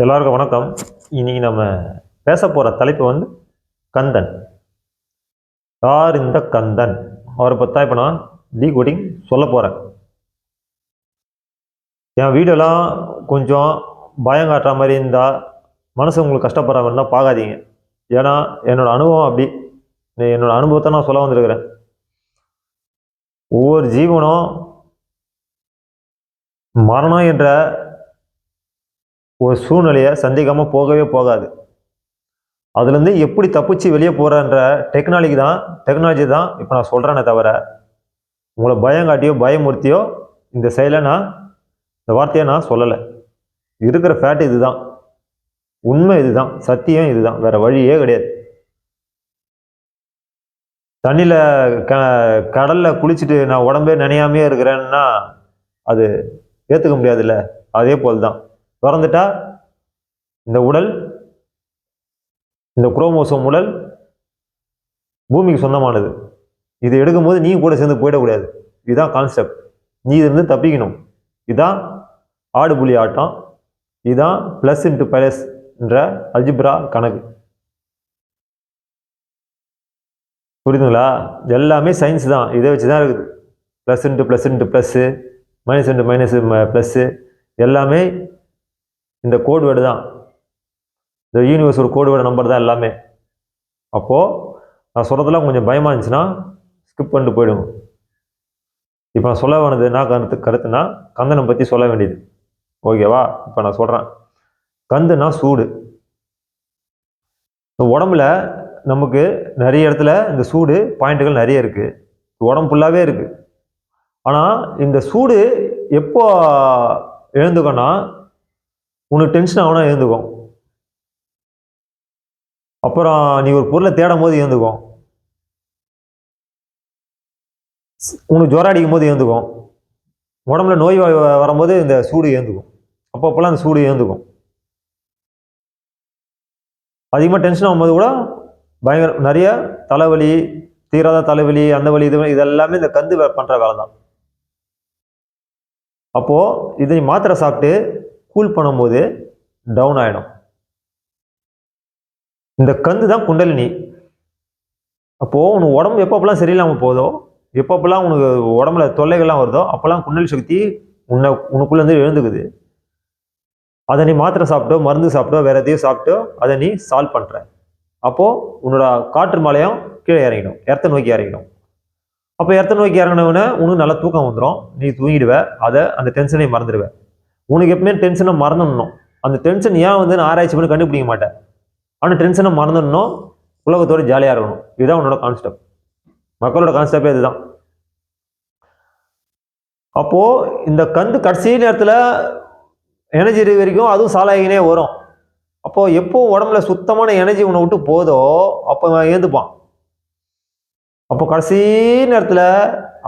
எல்லாருக்கும் வணக்கம். இன்னைக்கு நம்ம பேச போற தலைப்பு கந்தன். யார் இந்த கந்தன்? அவரை பற்றி தான் இப்போ நான் டீகோடிங் சொல்ல போகிறேன். என் வீடியோலாம் கொஞ்சம் பயம் காட்டுற மாதிரி இருந்தால், மனசு உங்களுக்கு கஷ்டப்படுற மாதிரி இருந்தால் பார்க்காதீங்க. ஏன்னா என்னோட அனுபவம் அப்படி. என்னோட அனுபவத்தை நான் சொல்ல வந்திருக்கிறேன். ஒவ்வொரு ஜீவனும் மரணம் என்ற ஒரு சூழ்நிலையை சந்திக்காமல் போகவே போகாது. அதுலேருந்து எப்படி தப்பிச்சு வெளியே போகிறன்ற டெக்னாலஜி தான் இப்போ நான் சொல்கிறேனே தவிர, உங்களை பயம் காட்டியோ பயமுறுத்தியோ இந்த வார்த்தையை நான் சொல்லலை. இருக்கிற ஃபேக்ட் இதுதான், உண்மை இதுதான், சத்தியம் இதுதான், வேற வழியே கிடையாது. தண்ணியில் கடலில் குளிச்சுட்டு நான் உடம்பே நனையாமே இருக்கிறேன்னா அது ஏற்றுக்க முடியாதுல்ல. அதே போல் தான் பிறந்துட்டா இந்த உடல், இந்த குரோமோசோம் உடல் பூமிக்கு சொந்தமானது. இது எடுக்கும்போது நீ கூட சேர்ந்து போயிடக்கூடாது. இதுதான் கான்செப்ட். நீ இருந்து தப்பிக்கணும். இதுதான் ஆடு புலி ஆட்டம். இதுதான் பிளஸ் இன்ட்டு மைனஸ் என்ற அல்ஜிப்ரா கணக்கு. புரியுதுங்களா? எல்லாமே சயின்ஸ் தான். இதை வச்சு தான் இருக்குது. Plus into plus, minus into minus plus, எல்லாமே இந்த கோட் வேர்டு தான். இந்த யூனிவர்ஸ் ஒரு கோடு வேர்டு நம்பர் தான் எல்லாமே. அப்போது நான் சொல்கிறதுலாம் கொஞ்சம் பயமாக இருந்துச்சுன்னா ஸ்கிப் பண்ணிட்டு போயிடுங்க. இப்போ நான் சொல்ல வேண்டியது என்ன கருத்துனா கந்தனை பற்றி சொல்ல வேண்டியது. ஓகேவா? இப்போ நான் சொல்கிறேன். கந்துனா சூடு. உடம்புல நமக்கு நிறைய இடத்துல இந்த சூடு பாயிண்ட்டுகள் நிறைய இருக்குது. உடம்பு ஃபுல்லாகவே இருக்குது. ஆனால் இந்த சூடு எப்போ எழுந்துக்கோன்னா, உனக்கு டென்ஷன் ஆகுனா எழுந்துக்கும். அப்புறம் நீ ஒரு பொருளை தேடும் போது எழுந்துக்கும். உனக்கு ஜுரம் அடிக்கும் போது எழுந்துக்கும். உடம்புல நோய் வரும்போது இந்த சூடு எழுந்துக்கும். அப்பப்போலாம் அந்த சூடு எழுந்துக்கும். அதிகமாக டென்ஷன் ஆகும்போது கூட பயங்கர நிறைய தலைவலி, தீராத தலைவலி, அந்த வலி, இதெல்லாமே இந்த கந்து பண்ணுற வேலை தான். அப்போது இதை மாத்திரை சாப்பிட்டு கூல் பண்ணும்போது டவுன் ஆகிடும். இந்த கந்து தான் குண்டலினி. அப்போது உனக்கு உடம்பு எப்பப்பெல்லாம் சரியில்லாமல் போதோ, எப்பப்பெல்லாம் உனக்கு உடம்புல தொல்லைகள்லாம் வருதோ, அப்போல்லாம் குண்டலி சக்தி உனக்குள்ளேருந்து எழுந்துக்குது. அதை நீ மாத்திரை சாப்பிட்டோ, மருந்து சாப்பிட்டோ, வேற எதையும் சாப்பிட்டோ அதை நீ சால்வ் பண்ணுற. அப்போது உன்னோட காற்று மலையும் கீழே இறங்கிடும், இடத்த நோக்கி இறங்கிடும். அப்போ இடத்த நோக்கி இறங்கினவுடனே உனக்கு நல்லா தூக்கம் வந்துடும். நீ தூங்கிடுவ. அந்த டென்ஷனை மறந்துடுவேன். உனக்கு எப்பவுமே டென்ஷனை மறந்துடணும். அந்த டென்ஷன் ஏன் நான் ஆராய்ச்சி பண்ணி கண்டுபிடிக்க மாட்டேன். ஆனால் டென்ஷனை மறந்துடணும், உலகத்தோடு ஜாலியாக இருக்கணும். இதுதான் உன்னோட கான்செப்ட். மக்களோட கான்செப்டே இதுதான். அப்போது இந்த கந்து கடைசி நேரத்தில் எனர்ஜி வரைக்கும் அதுவும் சாலாகினே வரும். அப்போது எப்போ உடம்புல சுத்தமான எனர்ஜி உன்னை விட்டு போதோ அப்போ அவன் ஏந்துப்பான். அப்போ கடைசி நேரத்தில்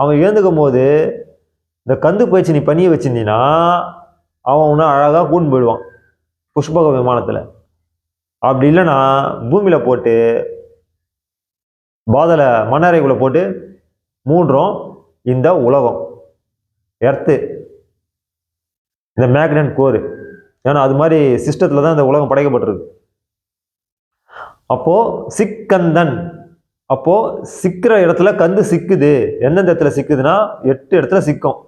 அவன் ஏந்துக்கும் போது இந்த கந்து பயிற்சி நீ பண்ணிய வச்சிருந்தீங்கன்னா அவன் உன்னை அழகாக கூண்டு போயிடுவான் புஷ்பக விமானத்தில். அப்படி இல்லைன்னா பூமியில் போட்டு பாதலை மண்ணறைக்குள்ளே போட்டு மூன்றும் இந்த உலகம், எர்த்து, இந்த மேக்னட் கோர். ஏன்னா அது மாதிரி சிஸ்டத்தில் தான் இந்த உலகம் படைக்கப்பட்டிருக்கு. அப்போது சிக்கந்தன். அப்போது சிக்கிற இடத்துல கந்து சிக்குது. எந்தெந்த இடத்துல சிக்குதுன்னா 8 இடத்துல சிக்கும்.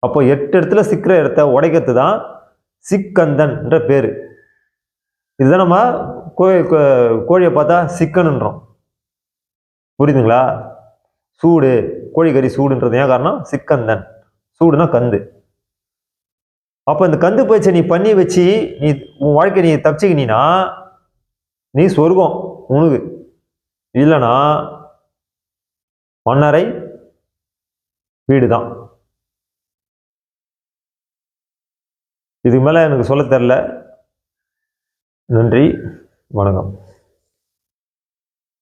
அப்போ 8 இடத்துல சிக்கிற இடத்த உடைக்கிறது தான் சிக்கந்தன் என்ற பேர். இதுதான் நம்ம கோழியை பார்த்தா சிக்கனுன்றோம். புரியுதுங்களா? சூடு, கோழிக்கறி சூடுன்றது ஏன் காரணம்? சிக்கந்தன். சூடுனா கந்து. அப்போ இந்த கந்து பயிற்சியை நீ பண்ணி வச்சு நீ உன் வாழ்க்கை நீ தப்பிச்சிக்கினா நீ சொர்க்கம் உனக்கு. இல்லைன்னா மண்ணறை வீடு தான். இதுக்கு மேலே எனக்கு சொல்ல தெரில. நன்றி, வணக்கம்.